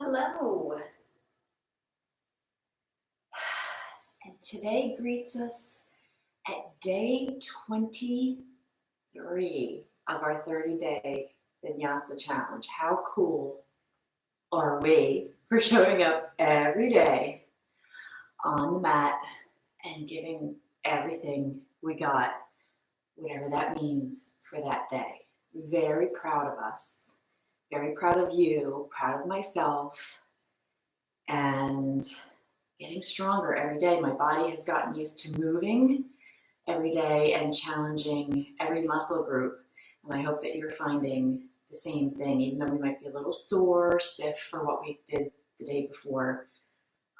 Hello, and today greets us at day 23 of our 30-day Vinyasa challenge. How cool are we for showing up every day on the mat and giving everything we got, whatever that means for that day. Very proud of us, very proud of you, proud of myself, and getting stronger every day. My body has gotten used to moving every day and challenging every muscle group. And I hope that you're finding the same thing, even though we might be a little sore, stiff for what we did the day before.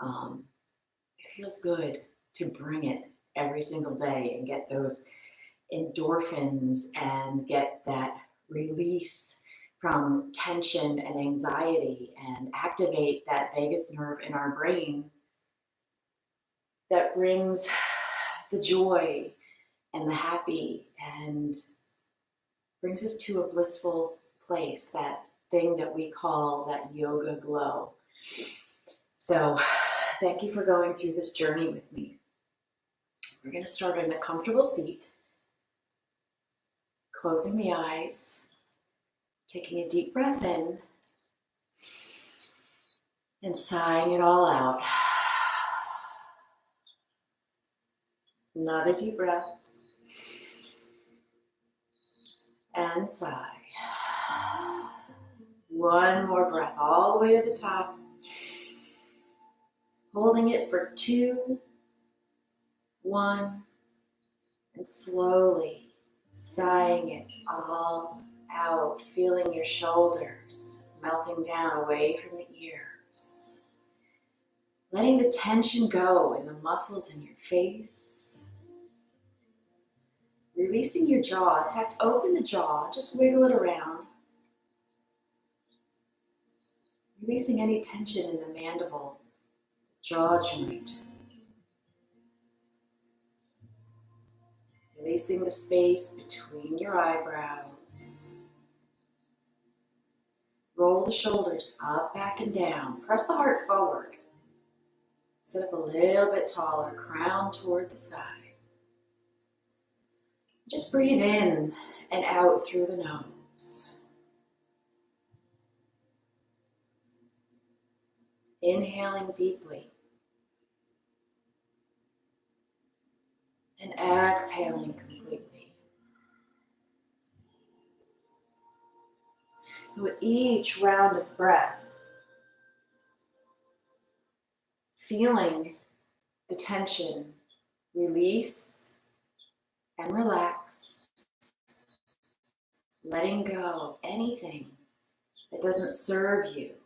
It feels good to bring it every single day and get those endorphins and get that release from tension and anxiety and activate that vagus nerve in our brain that brings the joy and the happy and brings us to a blissful place, that thing that we call that yoga glow. So thank you for going through this journey with me. We're going to start in a comfortable seat, closing the eyes, taking a deep breath in, and sighing it all out. Another deep breath. And sigh. One more breath all the way to the top. Holding it for 2, 1, and slowly sighing it all out, feeling your shoulders melting down away from the ears. Letting the tension go in the muscles in your face. Releasing your jaw. In fact, open the jaw, just wiggle it around. Releasing any tension in the mandible, jaw joint. Releasing the space between your eyebrows. Roll the shoulders up, back, and down. Press the heart forward. Sit up a little bit taller, crown toward the sky. Just breathe in and out through the nose. Inhaling deeply. And exhaling completely. And with each round of breath, feeling the tension release and relax, letting go of anything that doesn't serve you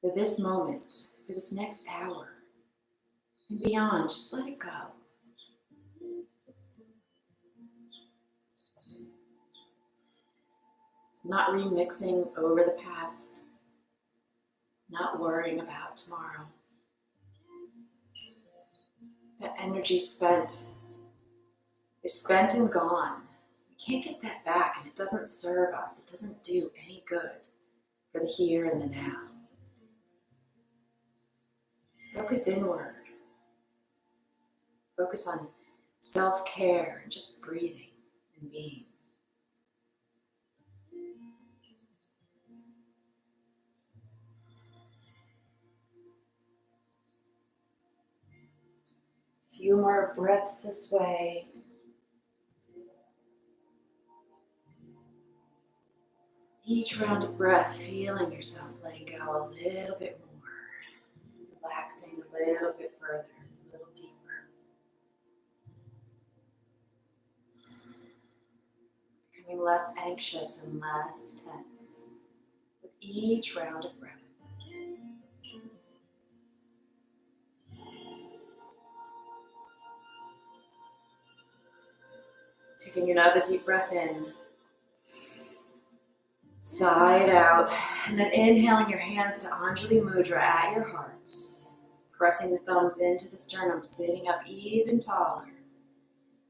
for this moment, for this next hour, and beyond. Just let it go. Not remixing over the past, not worrying about tomorrow. That energy spent is spent and gone. We can't get that back, and it doesn't serve us. It doesn't do any good for the here and the now. Focus inward. Focus on self-care and just breathing and being. Few more breaths this way. Each round of breath, feeling yourself letting go a little bit more, relaxing a little bit further, a little deeper. Becoming less anxious and less tense with each round of breath. Taking another deep breath in. Sigh it out, and then inhaling your hands to Anjali Mudra at your hearts. Pressing the thumbs into the sternum, sitting up even taller.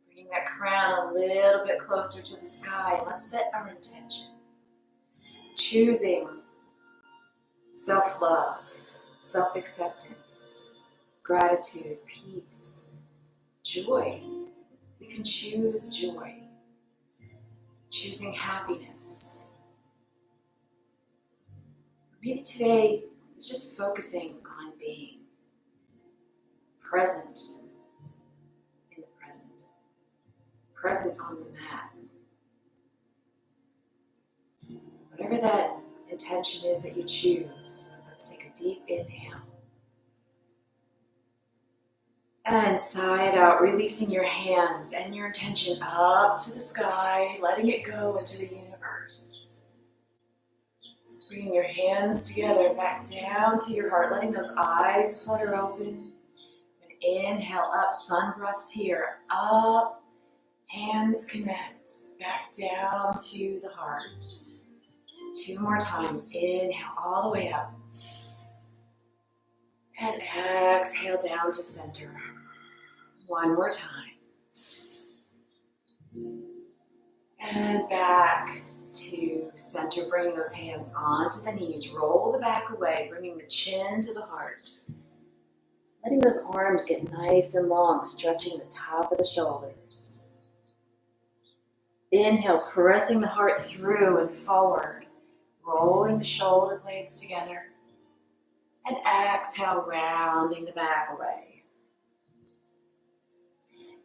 Bringing that crown a little bit closer to the sky. Let's set our intention. Choosing self-love, self-acceptance, gratitude, peace, joy. We can choose joy, choosing happiness. Maybe today it's just focusing on being present in the present, present on the mat. Whatever that intention is that you choose, let's take a deep inhale. And sigh it out, releasing your hands and your intention up to the sky, letting it go into the universe. Bringing your hands together, back down to your heart, letting those eyes flutter open. And inhale up, sun breaths here, up, hands connect, back down to the heart. 2 more times, inhale all the way up. And exhale down to center. 1 more time. And back to center, bringing those hands onto the knees. Roll the back away, bringing the chin to the heart. Letting those arms get nice and long, stretching the top of the shoulders. Inhale, pressing the heart through and forward, rolling the shoulder blades together. And exhale, rounding the back away.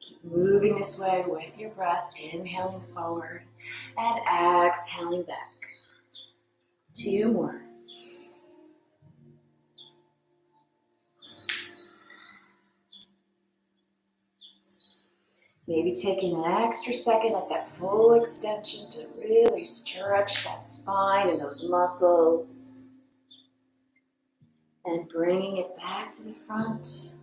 Keep moving this way with your breath, inhaling forward and exhaling back. 2 more. Maybe taking an extra second at that full extension to really stretch that spine and those muscles. And bringing it back to the front.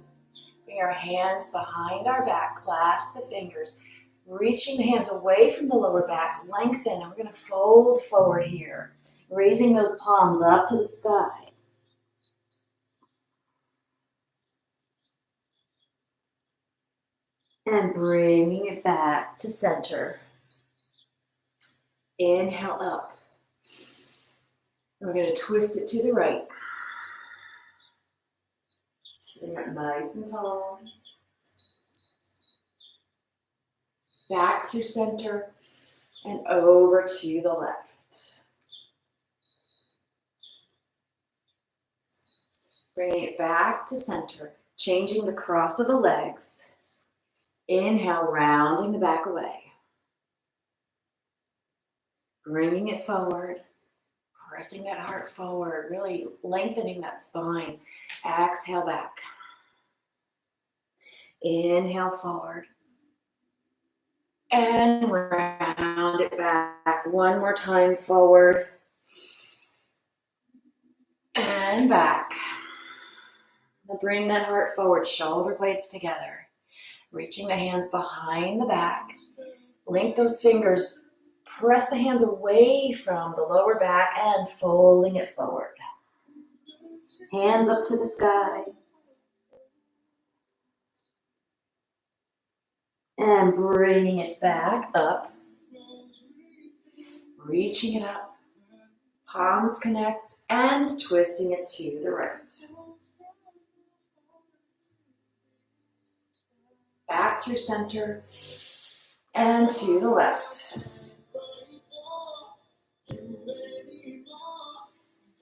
Bring our hands behind our back, clasp the fingers, reaching the hands away from the lower back, lengthen, and we're going to fold forward here, raising those palms up to the sky. And bringing it back to center. Inhale up. And we're going to twist it to the right. Sitting up nice and tall. Back through center and over to the left. Bringing it back to center, changing the cross of the legs. Inhale, rounding the back away. Bringing it forward, pressing that heart forward, really lengthening that spine. Exhale back. Inhale forward. And round it back. 1 more time forward. And back. Now bring that heart forward, shoulder blades together. Reaching the hands behind the back. Link those fingers. Press the hands away from the lower back and folding it forward. Hands up to the sky. And bringing it back up. Reaching it up. Palms connect and twisting it to the right. Back through center and to the left.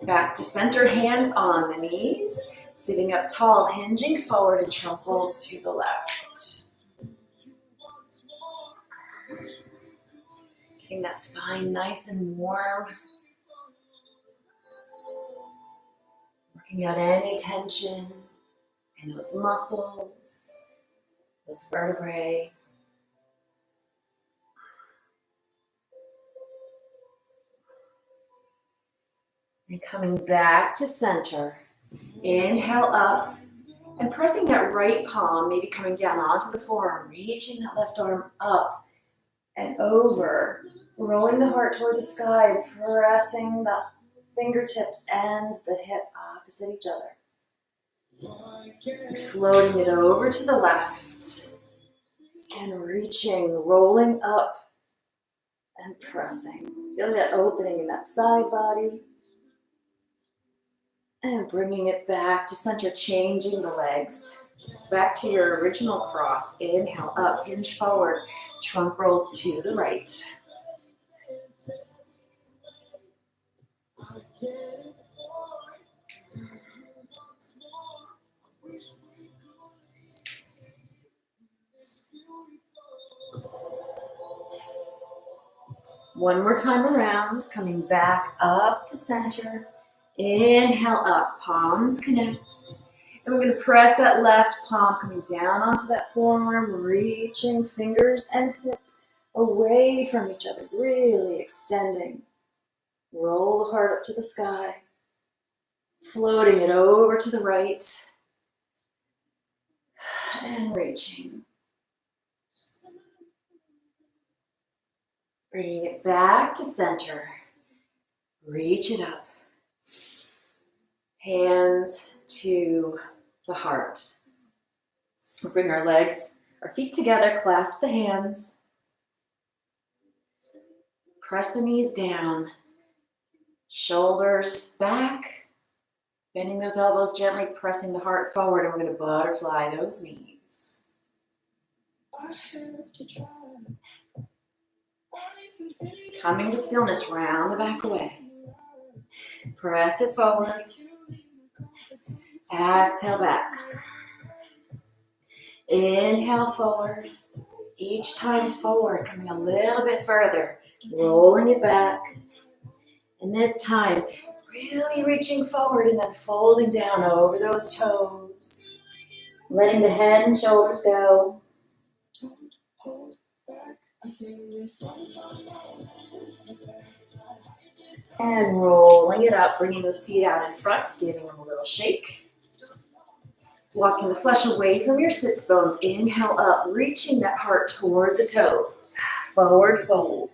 Back to center, hands on the knees. Sitting up tall, hinging forward and trunk rolls to the left. Getting that spine nice and warm. Working out any tension in those muscles, those vertebrae. And coming back to center. Inhale up and pressing that right palm, maybe coming down onto the forearm, reaching that left arm up and over, rolling the heart toward the sky, pressing the fingertips and the hip opposite each other. And floating it over to the left and reaching, rolling up and pressing. Feeling that opening in that side body. And bringing it back to center, changing the legs. Back to your original cross. Inhale up, hinge forward. Trunk rolls to the right. One more time around, coming back up to center. Inhale up, palms connect. And we're going to press that left palm coming down onto that forearm, reaching fingers and hip away from each other, really extending. Roll the heart up to the sky, floating it over to the right, and reaching. Bringing it back to center. Reach it up. Hands to the heart. We'll bring our legs, our feet together, clasp the hands. Press the knees down. Shoulders back. Bending those elbows gently, pressing the heart forward, and we're going to butterfly those knees. Coming to stillness, round the back away. Press it forward. Exhale back. Inhale forward. Each time forward, coming a little bit further. Rolling it back. And this time, really reaching forward and then folding down over those toes. Letting the head and shoulders go. And rolling it up, bringing those feet out in front, giving them a little shake. Walking the flesh away from your sits bones. Inhale up, reaching that heart toward the toes. Forward fold.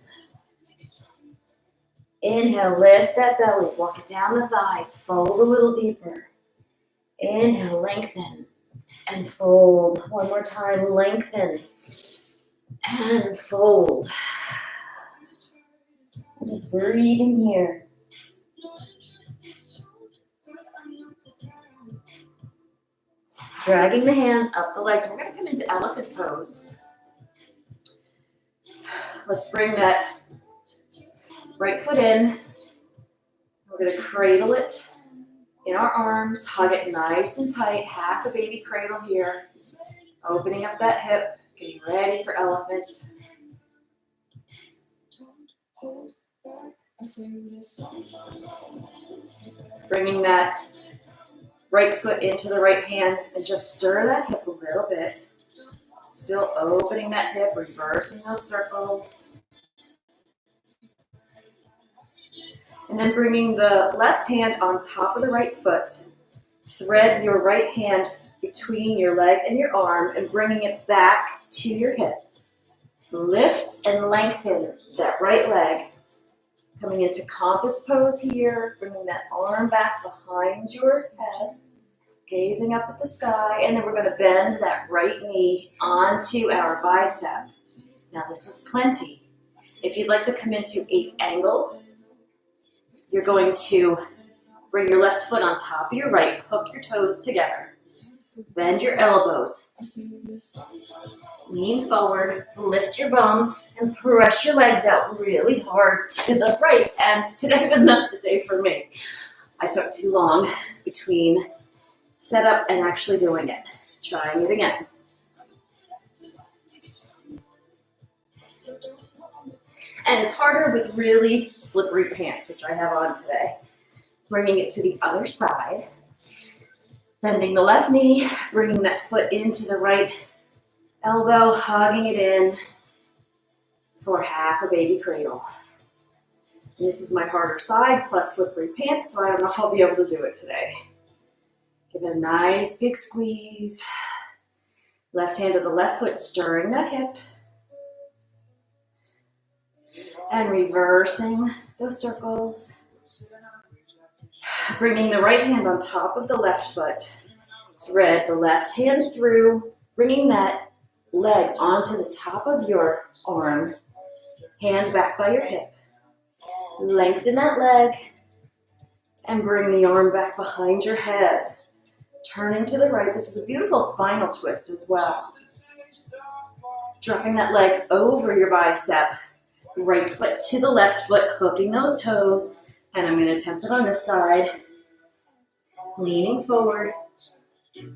Inhale, lift that belly, walk it down the thighs, fold a little deeper. Inhale, lengthen and fold. One more time, lengthen and fold. And just breathing here. Dragging the hands up the legs. We're going to come into elephant pose. Let's bring that right foot in. We're going to cradle it in our arms. Hug it nice and tight. Half a baby cradle here. Opening up that hip. Getting ready for elephant. Bringing that right foot into the right hand and just stir that hip a little bit. Still opening that hip, reversing those circles. And then bringing the left hand on top of the right foot. Thread your right hand between your leg and your arm and bringing it back to your hip. Lift and lengthen that right leg. Coming into compass pose here, bringing that arm back behind your head, gazing up at the sky, and then we're going to bend that right knee onto our bicep. Now this is plenty. If you'd like to come into an angle, you're going to bring your left foot on top of your right, hook your toes together, bend your elbows, lean forward, lift your bum, and press your legs out really hard to the right. And today was not the day for me. I took too long between setup and actually doing it. Trying it again. And it's harder with really slippery pants, which I have on today. Bringing it to the other side. Bending the left knee, bringing that foot into the right elbow, hugging it in for half a baby cradle. And this is my harder side plus slippery pants, so I don't know if I'll be able to do it today. Give it a nice big squeeze. Left hand to the left foot, stirring that hip. And reversing those circles. Bringing the right hand on top of the left foot. Thread the left hand through, bringing that leg onto the top of your arm. Hand back by your hip. Lengthen that leg. And bring the arm back behind your head. Turning to the right. This is a beautiful spinal twist as well. Dropping that leg over your bicep. Right foot to the left foot, hooking those toes. And I'm going to attempt it on this side. Leaning forward.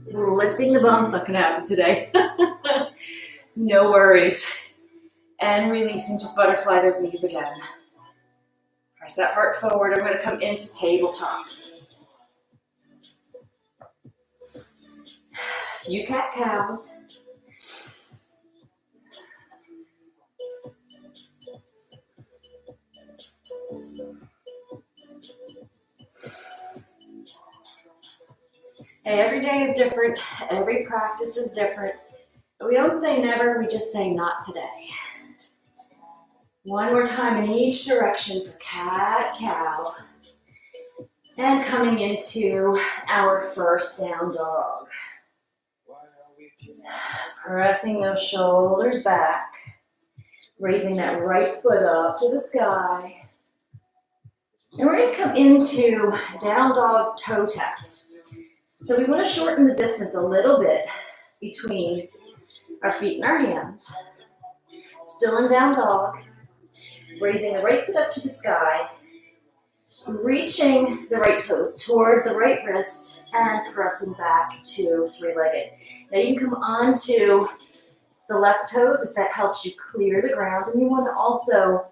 Lifting the bum. Not going to happen today. No worries. And releasing, just butterfly those knees again. Press that heart forward. I'm going to come into tabletop. Few cat-cows. Every day is different. Every practice is different. But we don't say never, we just say not today. One more time in each direction for cat-cow. And coming into our first down dog. Pressing those shoulders back. Raising that right foot up to the sky. And we're going to come into down dog toe taps. So we want to shorten the distance a little bit between our feet and our hands. Still in down dog. Raising the right foot up to the sky. Reaching the right toes toward the right wrist and pressing back to three-legged. Now you can come onto the left toes if that helps you clear the ground. And you want to also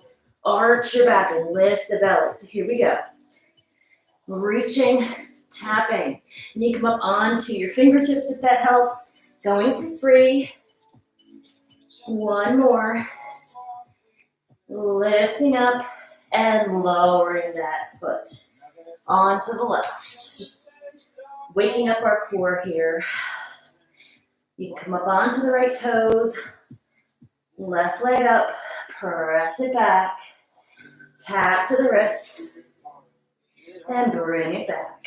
arch your back and lift the belly. So here we go. Reaching, tapping. And you come up onto your fingertips if that helps. Going for 3. One more. Lifting up and lowering that foot onto the left. Just waking up our core here. You can come up onto the right toes. Left leg up. Press it back. Tap to the wrist. And bring it back.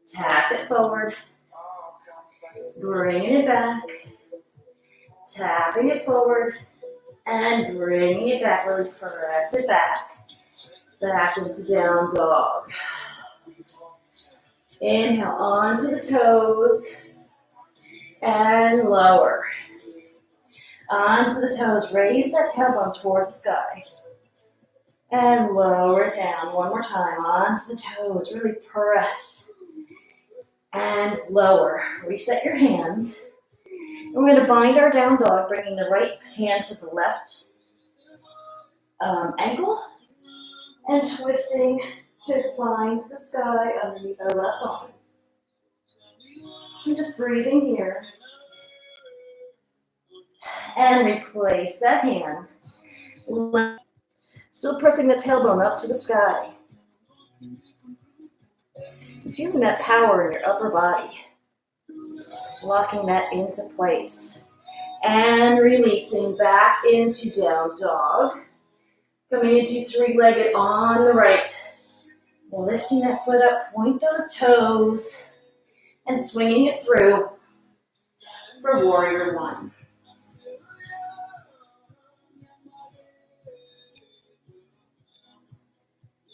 Tap it forward. Bringing it back. Tapping it forward. And bringing it back. Really press it back. Back into down dog. Inhale onto the toes. And lower. Onto the toes. Raise that tailbone toward the sky. And lower it down. One more time. Onto the toes. Really press. And lower. Reset your hands. And we're going to bind our down dog, bringing the right hand to the left ankle. And twisting to find the sky underneath our left arm. And just breathing here. And replace that hand. Still pressing the tailbone up to the sky. Feeling that power in your upper body. Locking that into place. And releasing back into down dog. Coming into three-legged on the right. Lifting that foot up, point those toes. And swinging it through for warrior 1.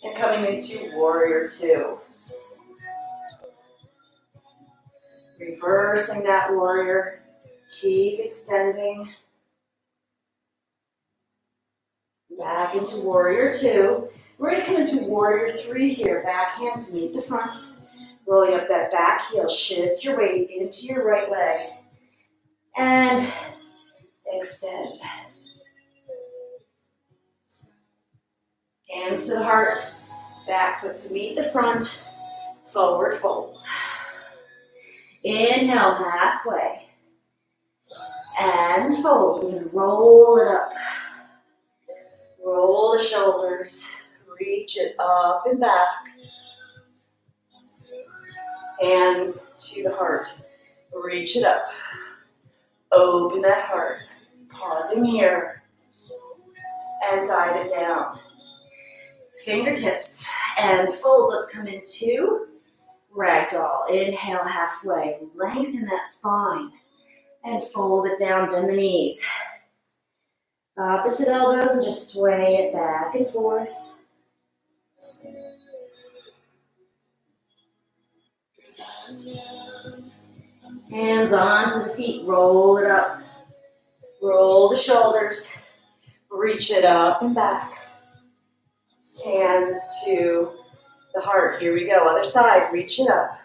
And coming into warrior 2. Reversing that warrior. Keep extending. Back into warrior 2. We're going to come into warrior 3 here. Back hands meet the front. Rolling up that back heel. Shift your weight into your right leg. And extend. Hands to the heart. Back foot to meet the front. Forward fold. Inhale halfway. And fold. We're going to roll it up. Roll the shoulders. Reach it up and back. Hands to the heart. Reach it up. Open that heart. Pausing here. And dive it down. Fingertips and fold. Let's come into ragdoll. Inhale halfway. Lengthen that spine. And fold it down. Bend the knees. Opposite elbows and just sway it back and forth. Hands onto the feet, roll it up. Roll the shoulders, reach it up and back. Hands to the heart. Here we go. Other side, reach it up.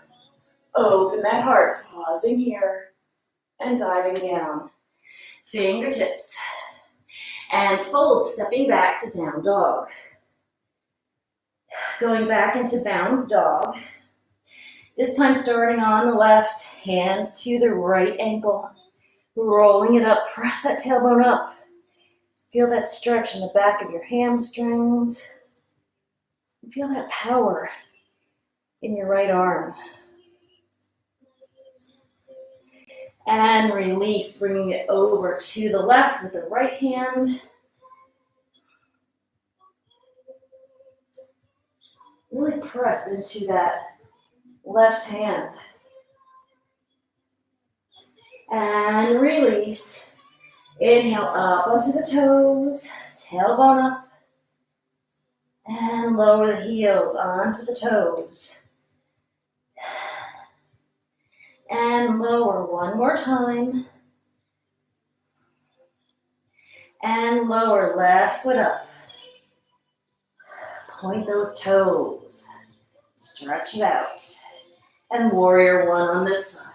Open that heart, pausing here and diving down. Fingertips. And fold, stepping back to down dog. Going back into bound dog. This time starting on the left, hand to the right ankle. Rolling it up, press that tailbone up. Feel that stretch in the back of your hamstrings. Feel that power in your right arm. And release, bringing it over to the left with the right hand. Really press into that left hand. And release. Inhale up onto the toes, tailbone up. And lower the heels onto the toes. And lower one more time. And lower left foot up. Point those toes. Stretch it out. And warrior one on this side.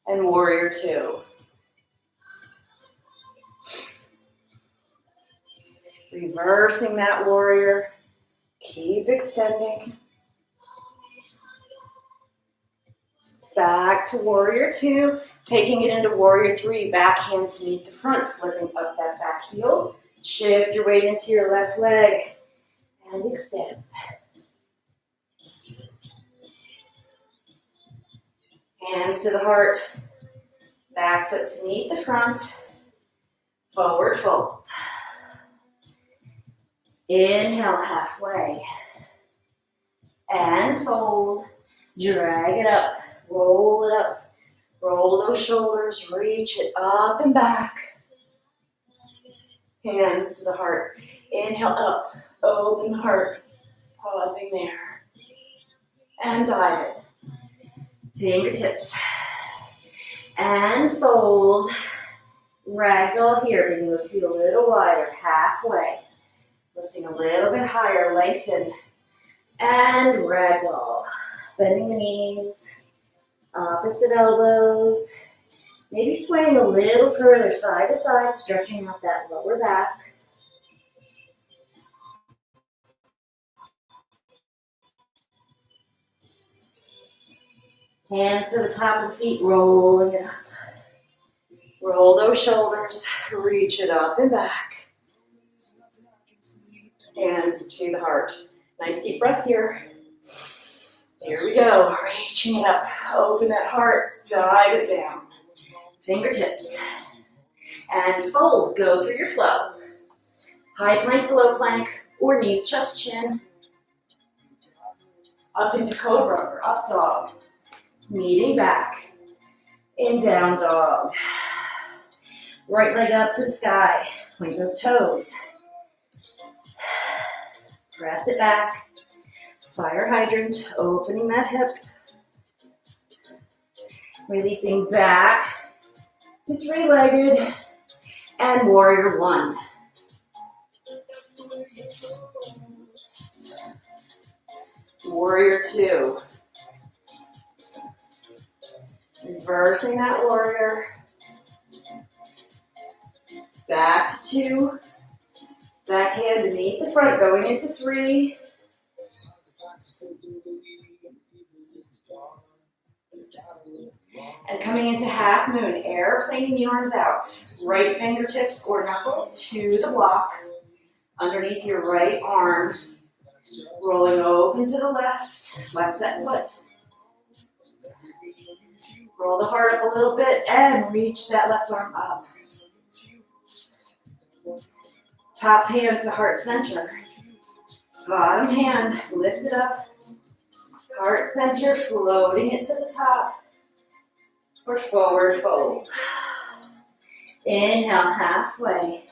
And warrior two. Reversing that warrior. Keep extending. Back to warrior two. Taking it into warrior three. Back hand to meet the front. Flipping up that back heel. Shift your weight into your left leg. And extend. Hands to the heart. Back foot to meet the front. Forward fold. Inhale halfway. And fold. Drag it up. Roll it up. Roll those shoulders. Reach it up and back. Hands to the heart. Inhale up. Open the heart. Pausing there. And dive it. Fingertips. And fold. Ragdoll here, bringing those feet a little wider, halfway. Lifting a little bit higher, lengthen. And ragdoll. Bending the knees. Opposite elbows. Maybe swaying a little further side to side, stretching out that lower back. Hands to the top of the feet, rolling it up. Roll those shoulders, reach it up and back. Hands to the heart. Nice deep breath here. Here we go, reaching it up. Open that heart, dive it down. Fingertips. And fold, go through your flow. High plank to low plank, or knees, chest, chin. Up into cobra or up dog. Kneading back, in down dog. Right leg up to the sky, point those toes. Press it back, fire hydrant, opening that hip. Releasing back to three-legged, and warrior one. Warrior two. Reversing that warrior. Back to two. Back hand beneath the front, going into three. And coming into half moon, airplaning the arms out. Right fingertips or knuckles to the block. Underneath your right arm. Rolling open to the left. Flex that foot. Roll the heart up a little bit and reach that left arm up. Top hand to heart center. Bottom hand, lift it up. Heart center, floating it to the top. Or forward fold. Inhale halfway.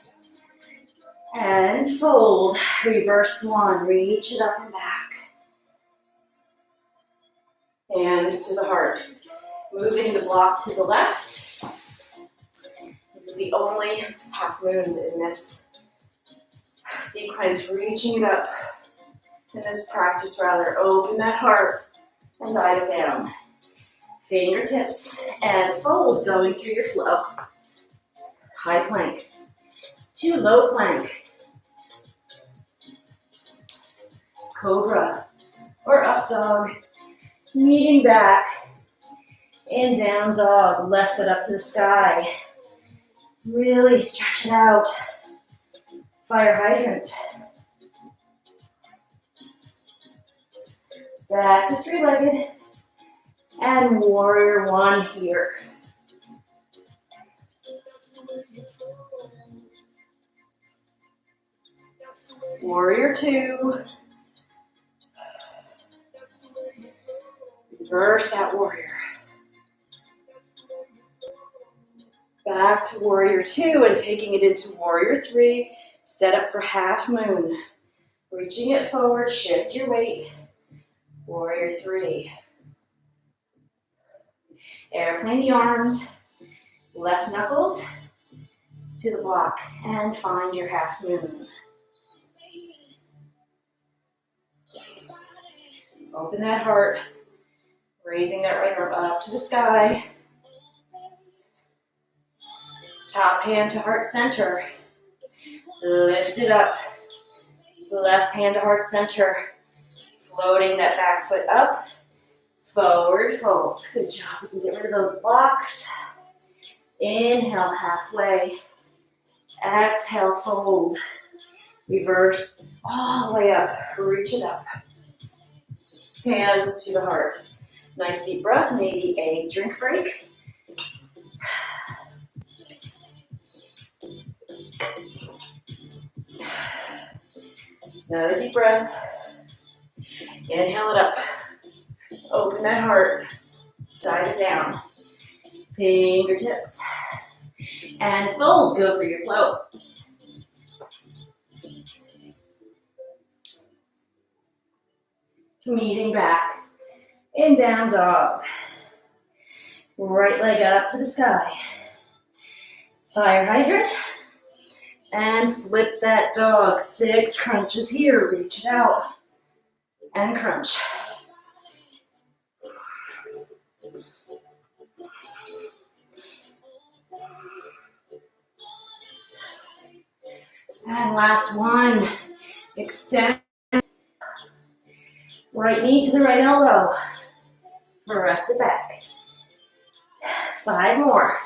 And fold. Reverse one. Reach it up and back. Hands to the heart. Moving the block to the left. This is the only half moons in this sequence. Reaching it up in this practice, rather. Open that heart and dive it down. Fingertips and fold going through your flow. High plank to low plank. Cobra or up dog. Meeting back in down dog. Left foot up to the sky. Really stretch it out. Fire hydrant. Back to three-legged. And warrior one here. Warrior two. Reverse that warrior. Back to warrior two and taking it into warrior three. Set up for half moon. Reaching it forward, shift your weight. Warrior three. Airplane the arms. Left knuckles to the block and find your half moon. Open that heart. Raising that right arm up to the sky. Top hand to heart center. Lift it up. Left hand to heart center. Floating that back foot up. Forward fold. Good job. We can get rid of those blocks. Inhale halfway. Exhale fold. Reverse all the way up. Reach it up. Hands to the heart. Nice deep breath. Maybe a drink break. Another deep breath. Inhale it up. Open that heart. Dive it down. Fingertips. And fold. Go for your flow. Meeting back in down dog. Right leg up to the sky. Fire hydrant. And flip that dog. 6 crunches here. Reach it out. And crunch. And last one. Extend. Right knee to the right elbow. Rest it back. 5 more.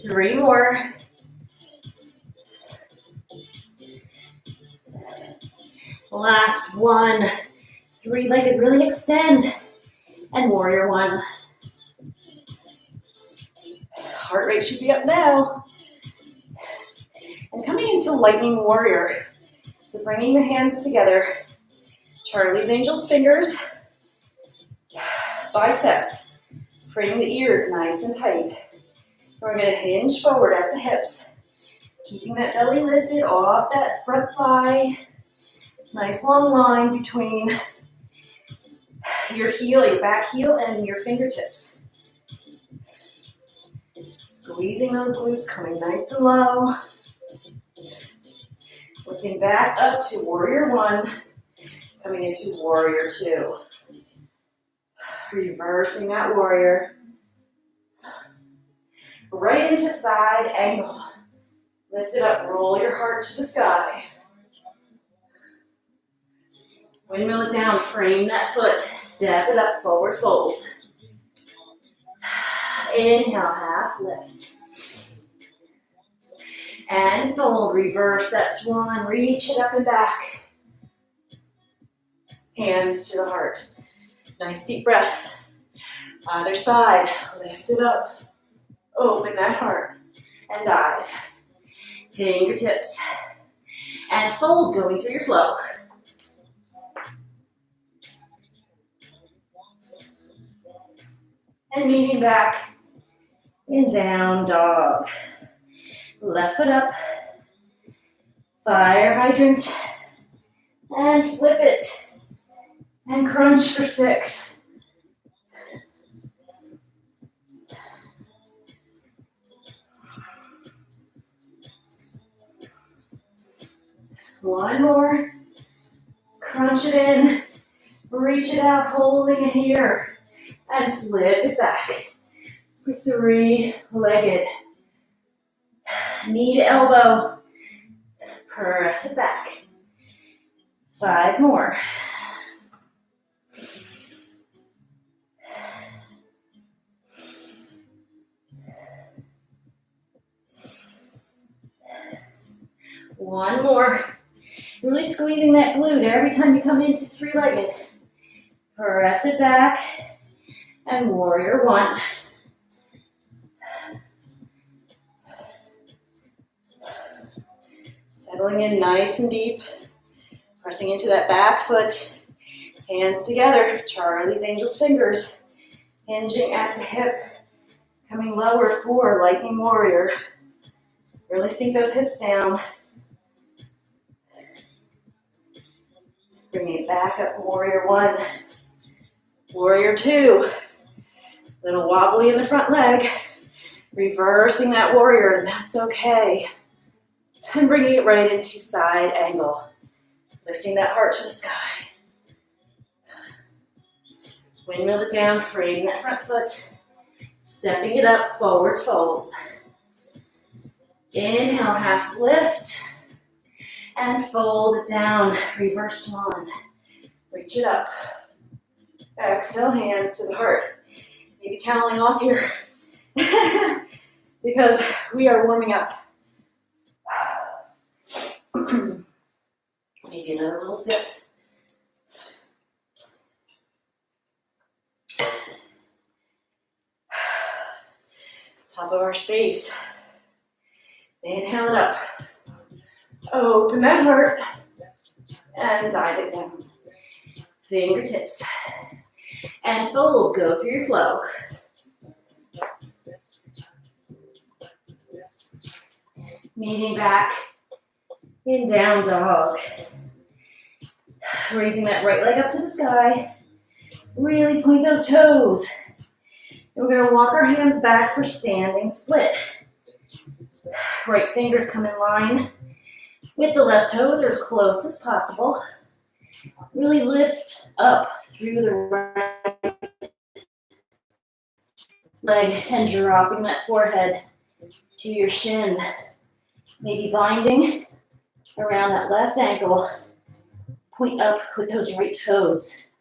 Three more. Last one. Three-legged, really extend. And warrior one. Heart rate should be up now. And coming into lightning warrior. So bringing the hands together. Charlie's Angels fingers. Biceps. Framing the ears nice and tight. We're going to hinge forward at the hips. Keeping that belly lifted off that front thigh. Nice long line between your heel, your back heel, and your fingertips. Squeezing those glutes, coming nice and low. Lifting back up to warrior one. Coming into warrior two. Reversing that warrior. Right into side angle. Lift it up, roll your heart to the sky. Windmill it down, frame that foot. Step it up, forward fold. Inhale, half lift. And fold, reverse that swan, reach it up and back. Hands to the heart. Nice deep breath. Other side, lift it up. Open that heart and dive. Fingertips. And fold, going through your flow. And meeting back in down dog. Left foot up, fire hydrant, and flip it, and crunch for 6. One more, crunch it in, reach it out, holding it here, and flip it back for 3-legged. Knee to elbow, press it back. 5 more. One more. Really squeezing that glute every time you come into 3-legged. Press it back, and warrior 1. Settling in nice and deep. Pressing into that back foot. Hands together, Charlie's Angel's fingers. Hinging at the hip. Coming lower for lightning warrior. Really sink those hips down. Bring it back up, warrior 1. Warrior 2. Little wobbly in the front leg. Reversing that warrior, and that's okay. And bringing it right into side angle. Lifting that heart to the sky. Windmill it down, framing that front foot. Stepping it up, forward fold. Inhale, half lift. And fold it down, reverse swan. Reach it up. Exhale, hands to the heart. Maybe toweling off here because we are warming up. Maybe another little sip. Top of our space. Inhale it up. Open that heart and dive it down. Fingertips. And fold, go through your flow. Meeting back in down dog. Raising that right leg up to the sky. Really point those toes. And we're gonna walk our hands back for standing split. Right fingers come in line with the left toes or as close as possible. Really lift up through the right leg and dropping that forehead to your shin. Maybe binding around that left ankle. Point up with those right toes.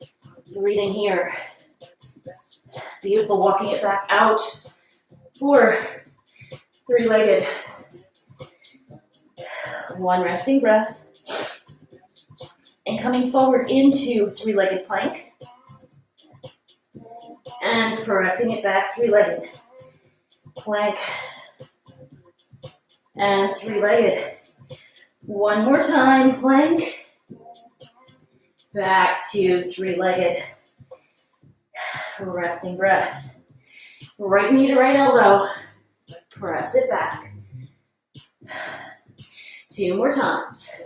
Breathing here. Beautiful, walking it back out for 3-legged. 1 resting breath. And coming forward into 3-legged plank. And pressing it back, 3-legged. Plank. And 3-legged. 1 more time, plank. Back to 3-legged. Resting breath. Right knee to right elbow. Press it back. 2 more times.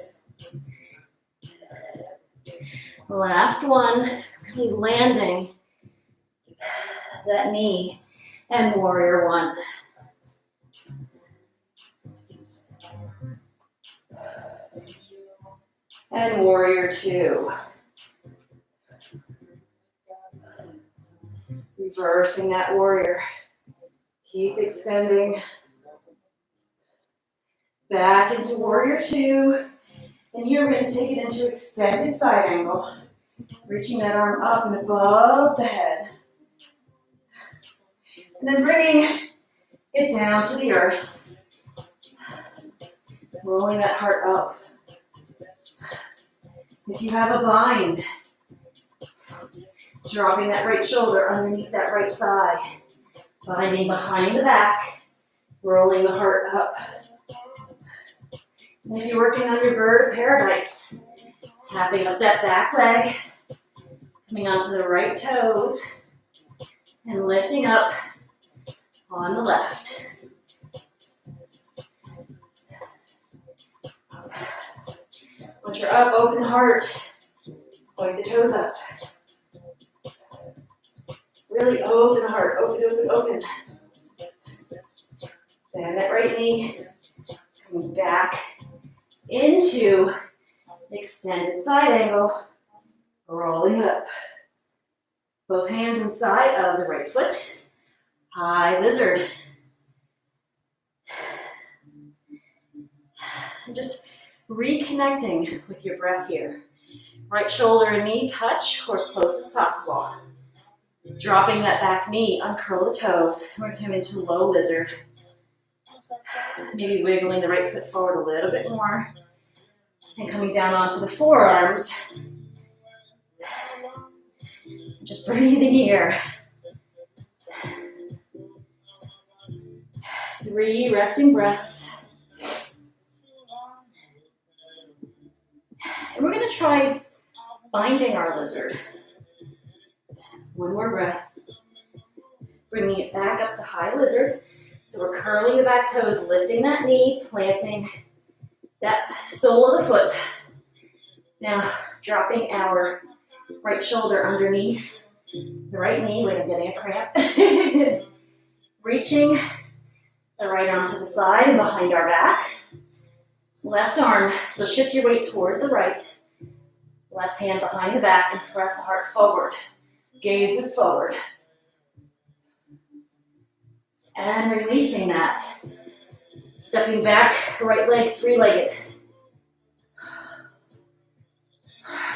Last one. Really landing that knee. And warrior 1. And warrior 2. Reversing that warrior. Keep extending. Back into warrior 2. And here we're going to take it into extended side angle. Reaching that arm up and above the head. And then bringing it down to the earth. Rolling that heart up. If you have a bind, dropping that right shoulder underneath that right thigh. Binding behind the back. Rolling the heart up. And if you're working on your bird of paradise, tapping up that back leg. Coming onto the right toes. And lifting up. on the left. Once you're up, open the heart. Point the toes up. Really open the heart. Open, open, open. Bend that right knee. Coming back into an extended side angle. Rolling up. Both hands inside of the right foot. High lizard. Just reconnecting with your breath here. Right shoulder and knee touch or as close as possible. Dropping that back knee, uncurl the toes. We're going to come into low lizard. Maybe wiggling the right foot forward a little bit more. And coming down onto the forearms. Just breathing here. 3 resting breaths. And we're going to try binding our lizard. 1 more breath. Bringing it back up to high lizard. So we're curling the back toes, lifting that knee, planting that sole of the foot. Now dropping our right shoulder underneath the right knee. Wait, I'm getting a cramp. Reaching the right arm to the side and behind our back. Left arm, so shift your weight toward the right. Left hand behind the back and press the heart forward. Gaze is forward. And releasing that. Stepping back, right leg, 3-legged.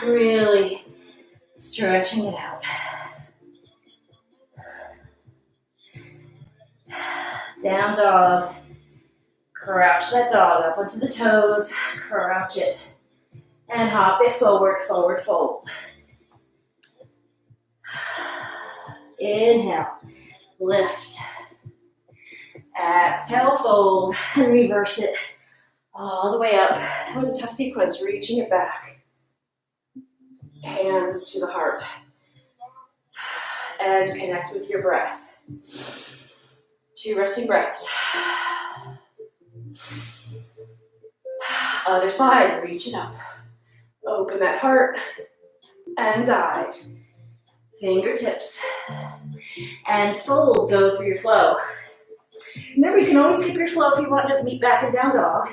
Really stretching it out. Down dog. Crouch that dog up onto the toes. Crouch it. And hop it forward, forward fold. Inhale. Lift. Exhale, fold. And reverse it all the way up. That was a tough sequence, reaching it back. Hands to the heart. And connect with your breath. 2 resting breaths. Other side, reach it up. Open that heart and dive. Fingertips. And fold, go through your flow. Remember, you can always skip your flow if you want, just meet back and down dog.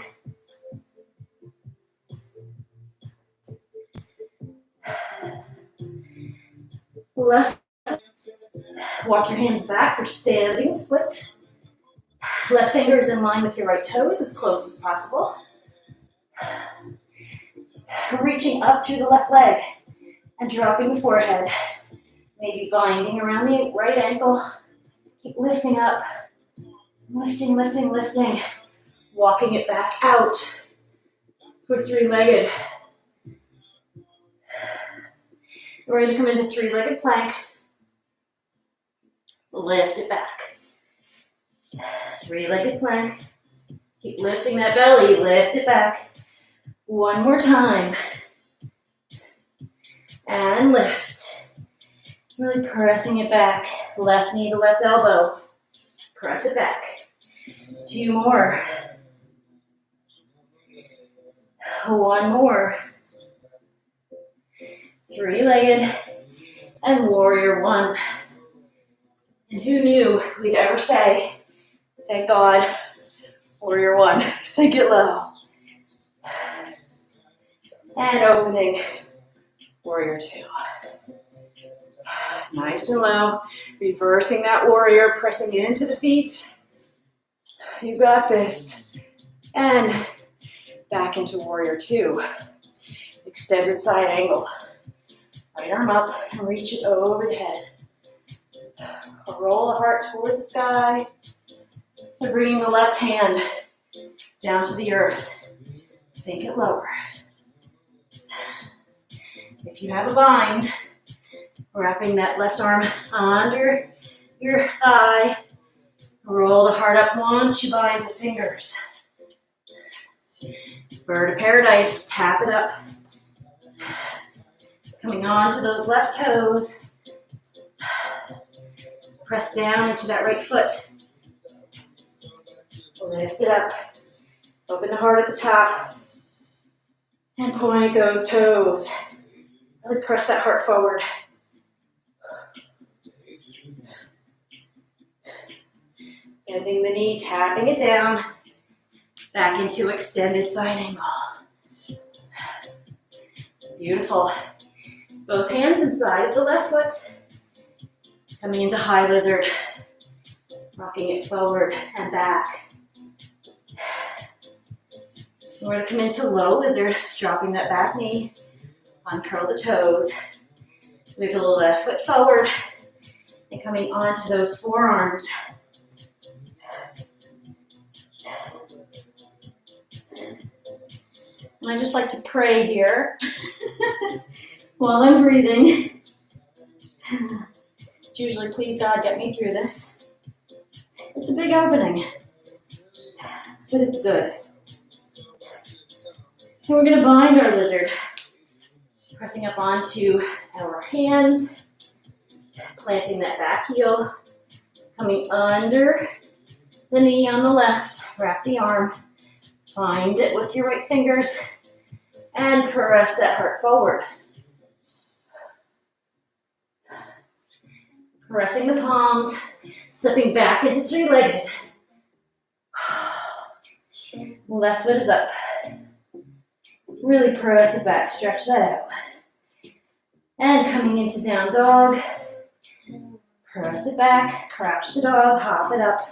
Left. Walk your hands back for standing split. Left fingers in line with your right toes as close as possible. Reaching up through the left leg and dropping the forehead. Maybe binding around the right ankle. Keep lifting up. Lifting, lifting, lifting. Walking it back out for 3-legged. We're going to come into 3-legged plank. Lift it back. 3-legged plank. Keep lifting that belly. Lift it back. 1 more time. And lift. Really pressing it back. Left knee to left elbow. Press it back. 2 more. 1 more. 3-legged. And warrior 1. And who knew we'd ever say, thank God, warrior 1. Sink it low. And opening, warrior 2. Nice and low. Reversing that warrior, pressing into the feet. You got this. And back into warrior 2. Extended side angle. Right arm up and reach it over the head. Roll the heart toward the sky. And bringing the left hand down to the earth. Sink it lower. If you have a bind, wrapping that left arm under your thigh. Roll the heart up once you bind the fingers. Bird of paradise, tap it up. Coming on to those left toes. Press down into that right foot. Lift it up. Open the heart at the top. And point those toes. Really press that heart forward. Bending the knee, tapping it down. Back into extended side angle. Beautiful. Both hands inside of the left foot. Coming into high lizard. Rocking it forward and back. We're going to come into low lizard, dropping that back knee. Uncurl the toes. Wiggle the left foot forward. And coming onto those forearms. And I just like to pray here while I'm breathing. It's usually, please God, get me through this. It's a big opening, but it's good. And we're going to bind our lizard, pressing up onto our hands, planting that back heel, coming under the knee on the left, wrap the arm, find it with your right fingers, and press that heart forward. Pressing the palms, stepping back into three-legged. Left foot is up. Really press it back, stretch that out. And coming into down dog. Press it back, crouch the dog, hop it up.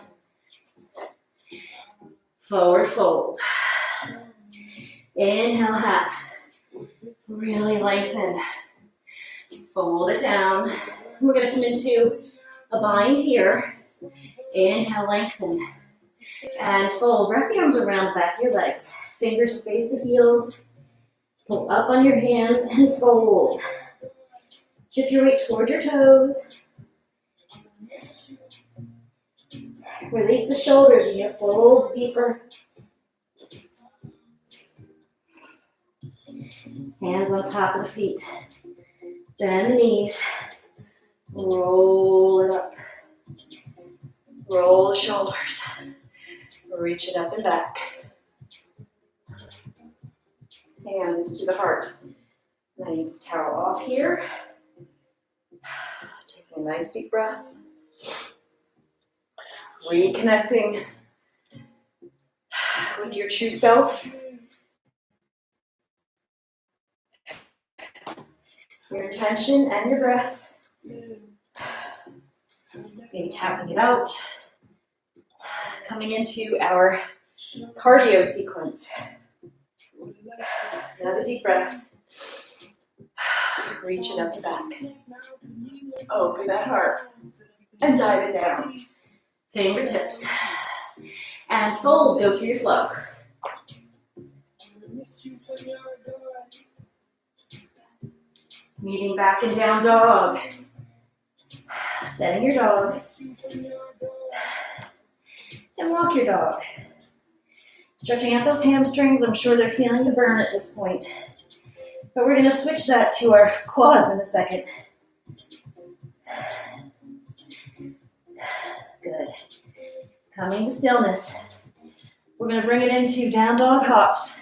Forward fold. Inhale, half. Really lengthen. Fold it down. We're going to come into a bind here. Inhale, lengthen. And fold. Wrap the arms around the back of your legs. Fingers space the heels. Pull up on your hands and fold. Shift your weight toward your toes. Release the shoulders and you fold deeper. Hands on top of the feet. Bend the knees. Roll it up. Roll the shoulders. Reach it up and back. Hands to the heart. I need to towel off here. Taking a nice deep breath. Reconnecting with your true self. Your intention and your breath. Maybe tapping it out. Coming into our cardio sequence. Another deep breath. Reaching up the back. Open that heart. And dive it down. Fingertips. And fold, go through your flow. Meeting back in down dog. Setting your dog. And walk your dog. Stretching out those hamstrings. I'm sure they're feeling the burn at this point. But we're going to switch that to our quads in a second. Good. Coming to stillness. We're going to bring it into down dog hops.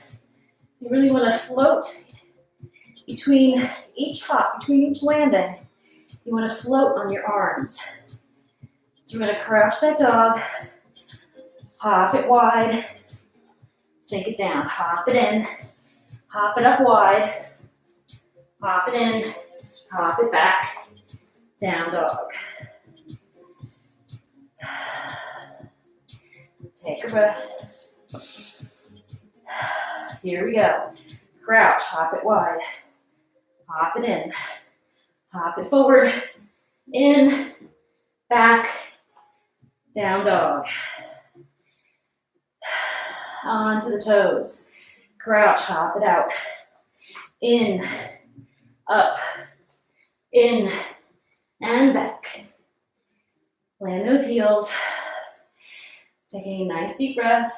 You really want to float between each hop, between each landing. You want to float on your arms. So we're going to crouch that dog. Hop it wide. Sink it down. Hop it in. Hop it up wide. Hop it in. Hop it back. Down dog. Take a breath. Here we go. Crouch, hop it wide. Hop it in. Hop it forward. In. Back. Down dog. Onto the toes. Crouch, hop it out. In. Up. In. And back. Land those heels. Taking a nice deep breath.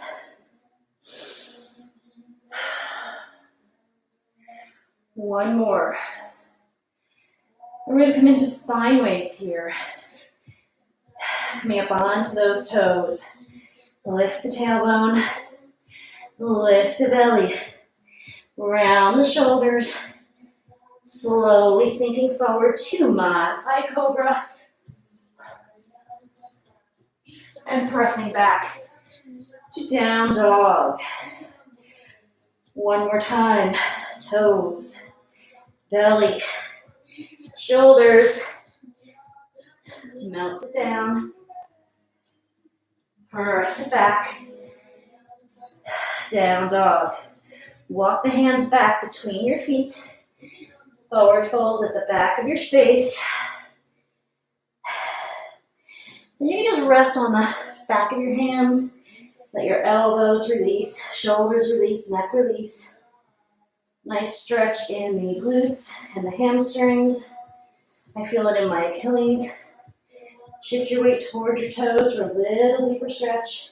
One more. We're going to come into spine waves here. Coming up onto those toes. Lift the tailbone, lift the belly, round the shoulders, slowly sinking forward to modified cobra, and pressing back to down dog. One more time, toes, belly, shoulders, melt it down, press it back, down dog. Walk the hands back between your feet, forward fold at the back of your space. And you can just rest on the back of your hands, let your elbows release, shoulders release, neck release. Nice stretch in the glutes and the hamstrings. I feel it in my Achilles. Shift your weight towards your toes for a little deeper stretch.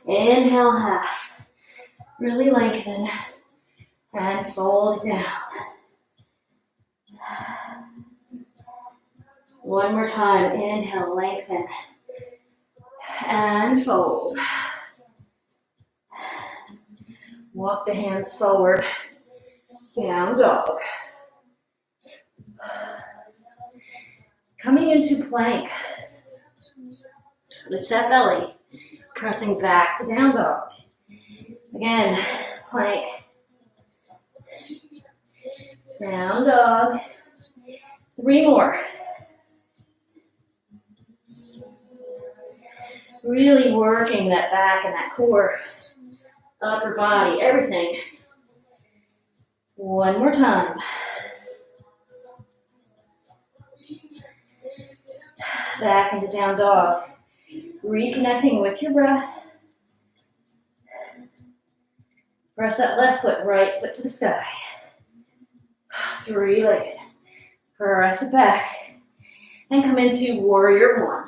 Inhale, half. Really lengthen and fold down. One more time. Inhale, lengthen and fold. Walk the hands forward, down dog. Coming into plank. Lift that belly, pressing back to down dog. Again, plank, down dog. 3 more. Really working that back and that core, upper body, everything. One more time. Back into down dog. Reconnecting with your breath. Press that left foot, right foot to the sky. 3-legged. Press it back. And come into warrior 1.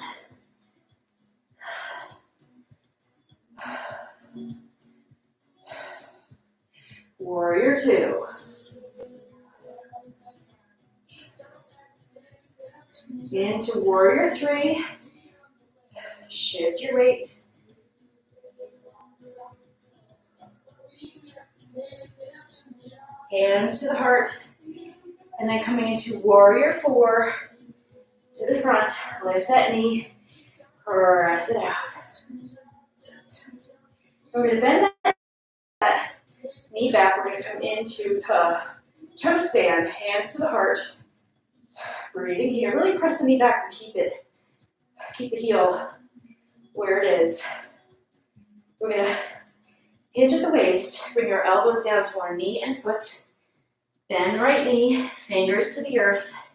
Warrior 2. Into warrior 3. Shift your weight. Hands to the heart. And then coming into warrior 4. To the front. Lift that knee. Press it out. We're going to bend that knee back. We're going to come into the toe stand. Hands to the heart. Breathing here. Really press the knee back to keep the heel where it is. We're going to hinge at the waist. Bring our elbows down to our knee and foot. Bend the right knee. Fingers to the earth.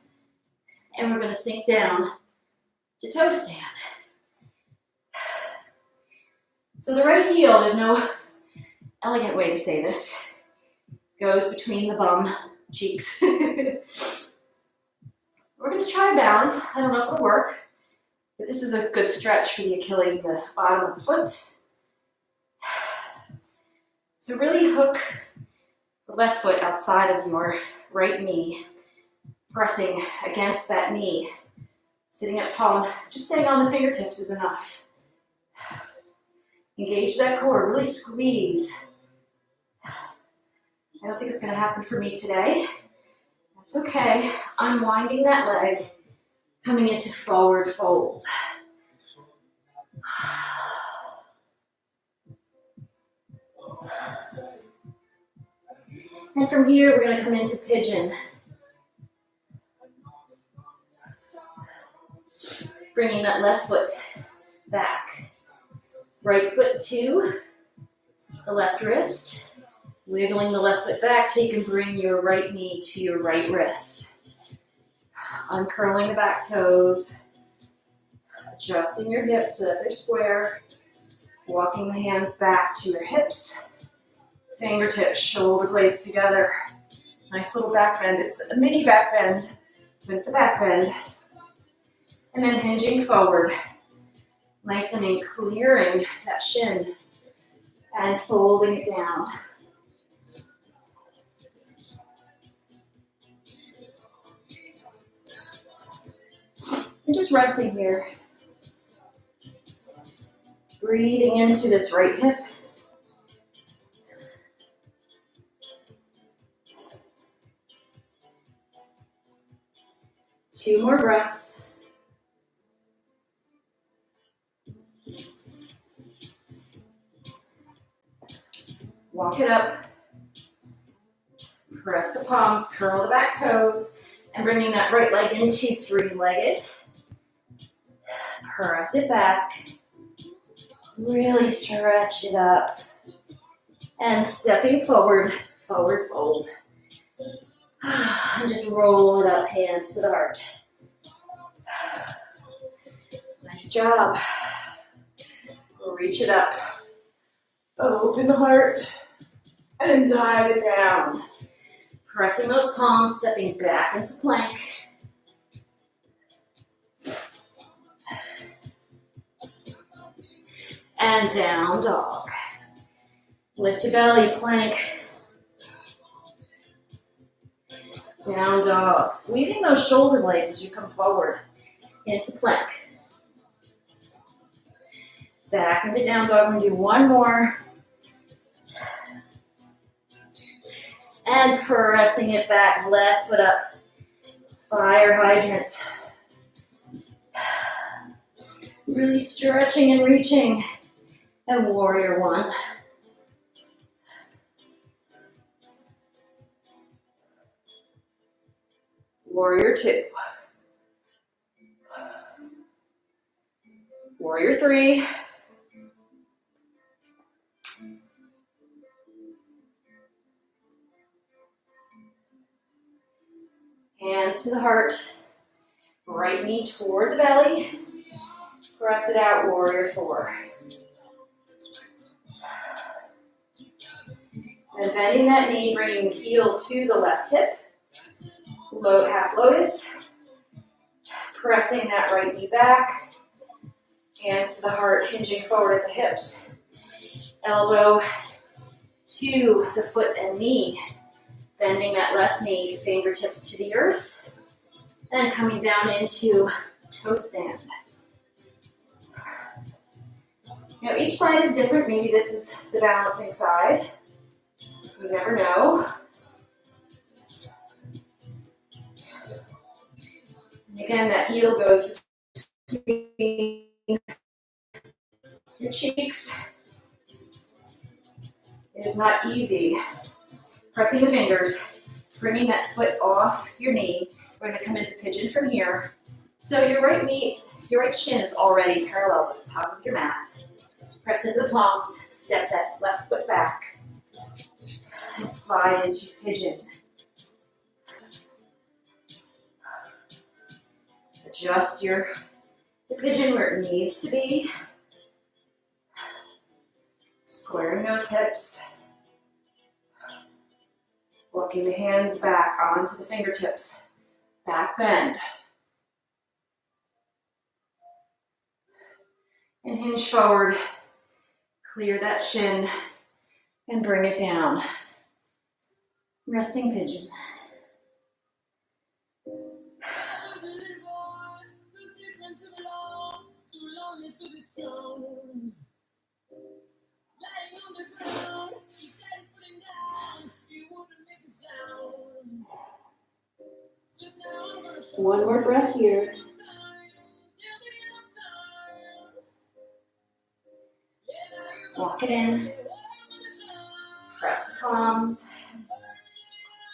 And we're going to sink down to toe stand. So the right heel, there's no elegant way to say this, goes between the bum cheeks. We're going to try balance. I don't know if it'll work, but this is a good stretch for the Achilles and the bottom of the foot. So really hook the left foot outside of your right knee, pressing against that knee. Sitting up tall, just staying on the fingertips is enough. Engage that core, really squeeze. I don't think it's going to happen for me today. That's okay. Unwinding that leg, coming into forward fold. And from here, we're going to come into pigeon. Bringing that left foot back. Right foot to the left wrist. Wiggling the left foot back till you can bring your right knee to your right wrist. Uncurling the back toes. Adjusting your hips so that they're square. Walking the hands back to your hips. Fingertips, shoulder blades together. Nice little back bend. It's a mini back bend, but it's a back bend. And then hinging forward. Lengthening, clearing that shin. And folding it down. And just resting here. Breathing into this right hip. Two more breaths. Walk it up. Press the palms, curl the back toes, and bringing that right leg into three-legged. Press it back. Really stretch it up. And stepping forward, forward fold. And just roll it up, hands to the heart. Nice job. Reach it up. Open the heart and dive it down. Pressing those palms, stepping back into plank. And down dog. Lift the belly, plank. Down dog. Squeezing those shoulder blades as you come forward into plank. Back into down dog. We're going to do one more. And pressing it back, left foot up. Fire hydrant. Really stretching and reaching. And warrior one. Warrior two. Warrior three. Hands to the heart. Right knee toward the belly. Press it out, warrior four. And bending that knee, bringing the heel to the left hip. Half lotus. Pressing that right knee back. Hands to the heart, hinging forward at the hips. Elbow to the foot and knee. Bending that left knee, fingertips to the earth. And coming down into toe stand. Now each side is different. Maybe this is the balancing side. You never know. And again, that heel goes between your cheeks. It is not easy. Pressing the fingers, bringing that foot off your knee. We're going to come into pigeon from here. So your right knee, your right shin is already parallel with the top of your mat. Press into the palms, step that left foot back, and slide into pigeon. Adjust the pigeon where it needs to be. Squaring those hips. Walking the hands back onto the fingertips. Back bend. And hinge forward. Clear that shin and bring it down. Resting pigeon. One more breath here. Walk it in. Press the palms.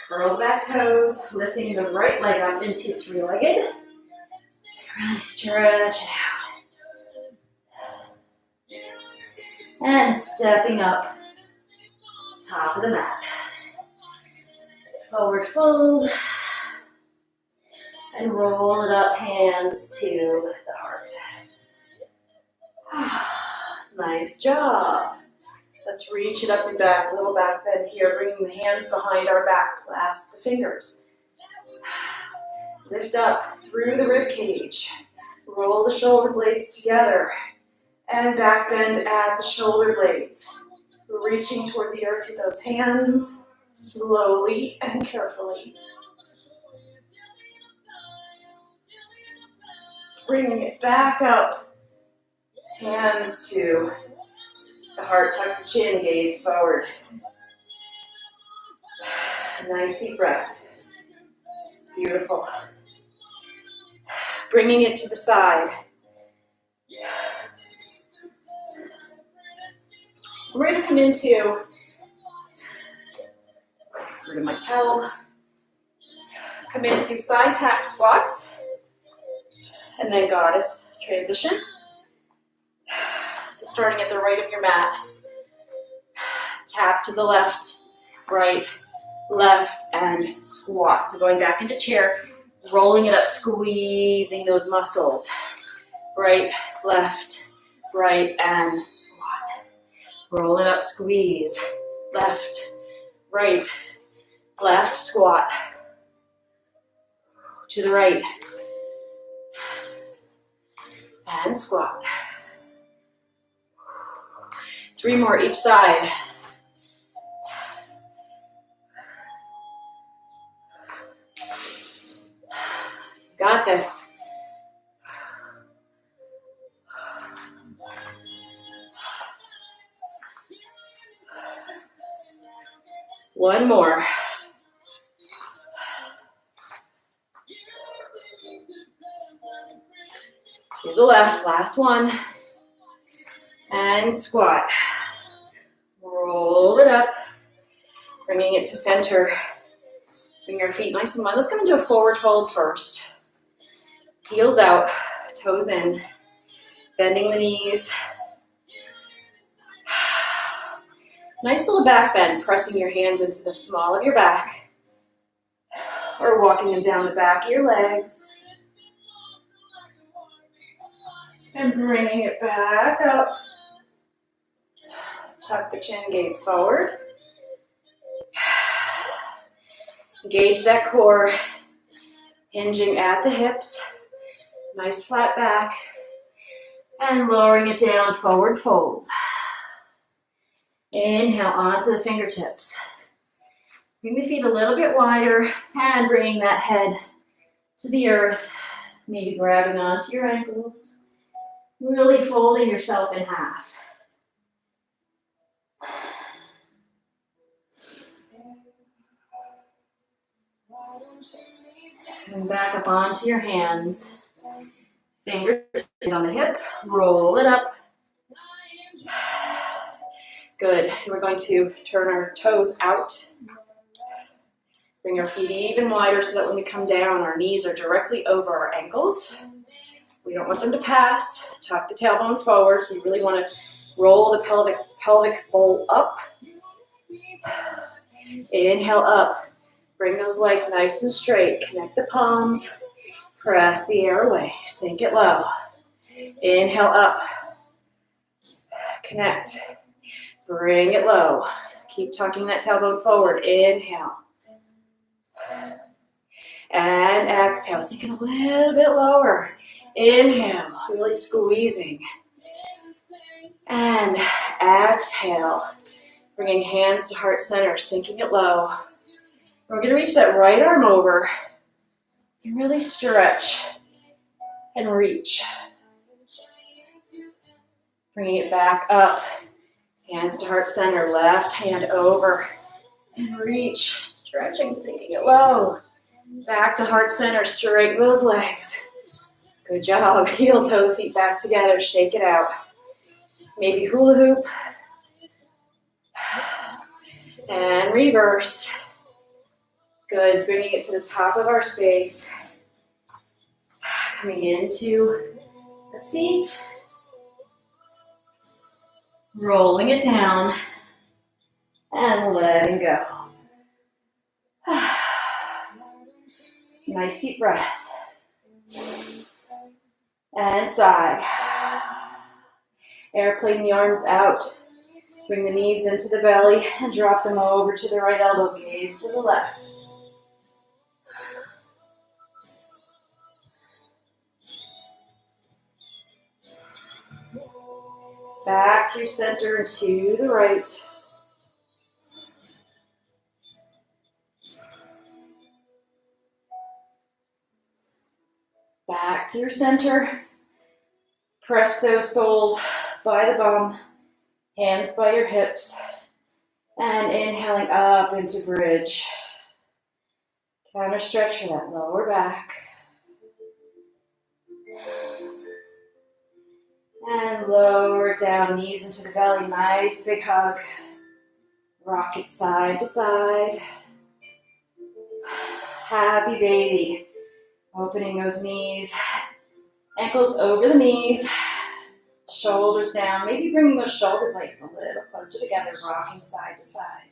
Curl the back toes. Lifting the right leg up into three-legged. Really stretch it out. And stepping up. Top of the mat. Forward fold. And roll it up, hands to the heart. Nice job. Let's reach it up and back, little back bend here, bringing the hands behind our back, clasp the fingers. Lift up through the rib cage. Roll the shoulder blades together. And back bend at the shoulder blades. Reaching toward the earth with those hands, slowly and carefully. Bringing it back up. Hands to the heart, tuck the chin, gaze forward. Nice deep breath. Beautiful. Bringing it to the side. We're going to come into, rid of my towel, come into side tap squats, and then goddess transition. So starting at the right of your mat, tap to the left, right, left, and squat. So going back into chair, rolling it up, squeezing those muscles. Right, left, right, and squat. Roll it up, squeeze. Left, right, left, squat. To the right. And squat. 3 more each side. Got this. One more. To the left, last one. And squat. Roll it up. Bringing it to center. Bring your feet nice and wide. Let's come into a forward fold first. Heels out, toes in. Bending the knees. Nice little back bend, pressing your hands into the small of your back. Or walking them down the back of your legs. And bringing it back up. Tuck the chin, gaze forward. Engage that core, hinging at the hips. Nice flat back. And lowering it down, forward fold. Inhale onto the fingertips. Bring the feet a little bit wider and bringing that head to the earth. Maybe grabbing onto your ankles. Really folding yourself in half. Come back up onto your hands. Fingers on the hip. Roll it up. Good. We're going to turn our toes out. Bring our feet even wider so that when we come down, our knees are directly over our ankles. We don't want them to pass. Tuck the tailbone forward, so you really want to roll the pelvic bowl up. Inhale up. Bring those legs nice and straight. Connect the palms. Press the air away. Sink it low. Inhale up. Connect. Bring it low. Keep tucking that tailbone forward. Inhale. And exhale. Sink it a little bit lower. Inhale. Really squeezing. And exhale. Bringing hands to heart center. Sinking it low. We're going to reach that right arm over. And really stretch. And reach. Bringing it back up. Hands to heart center, left hand over, and reach, stretching, sinking it low. Back to heart center, straighten those legs. Good job. Heel toe the feet back together, shake it out. Maybe hula hoop. And reverse. Good, bringing it to the top of our space. Coming into a seat. Rolling it down and letting go. Nice deep breath. And sigh. Airplane the arms out. Bring the knees into the belly and drop them over to the right elbow. Gaze to the left. Back through center and to the right. Back through center. Press those soles by the bum, hands by your hips, and inhaling up into bridge. Counter stretch for that lower back. And lower down, knees into the belly, nice big hug. Rock it side to side. Happy baby. Opening those knees, ankles over the knees, shoulders down. Maybe bringing those shoulder blades a little closer together, rocking side to side.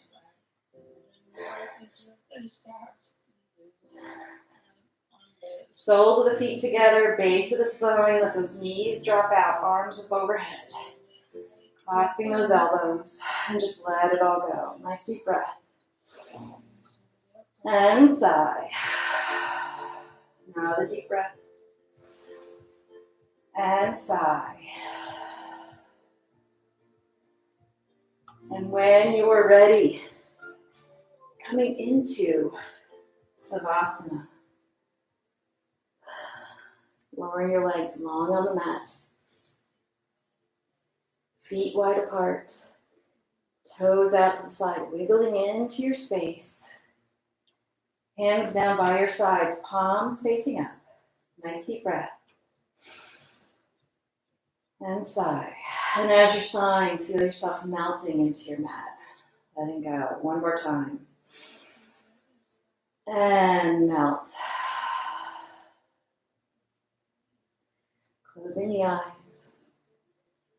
Soles of the feet together, base of the spine, let those knees drop out, arms up overhead. Clasping those elbows, and just let it all go. Nice deep breath. And sigh. Another deep breath. And sigh. And when you are ready, coming into Savasana. Lowering your legs long on the mat. Feet wide apart. Toes out to the side, wiggling into your space. Hands down by your sides, palms facing up. Nice deep breath. And sigh. And as you're sighing, feel yourself melting into your mat. Letting go. One more time. And melt. Closing the eyes.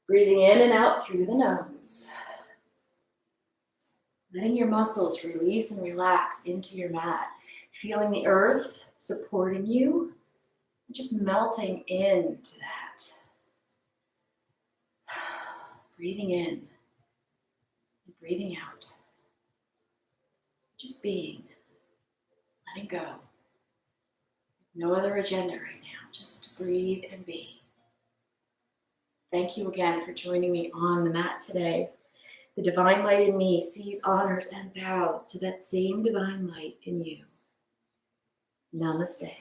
Breathing in and out through the nose. Letting your muscles release and relax into your mat. Feeling the earth supporting you. Just melting into that. Breathing in and breathing out. Just being. Letting go. No other agenda right now. Just breathe and be. Thank you again for joining me on the mat today. The divine light in me sees, honors, and bows to that same divine light in you. Namaste.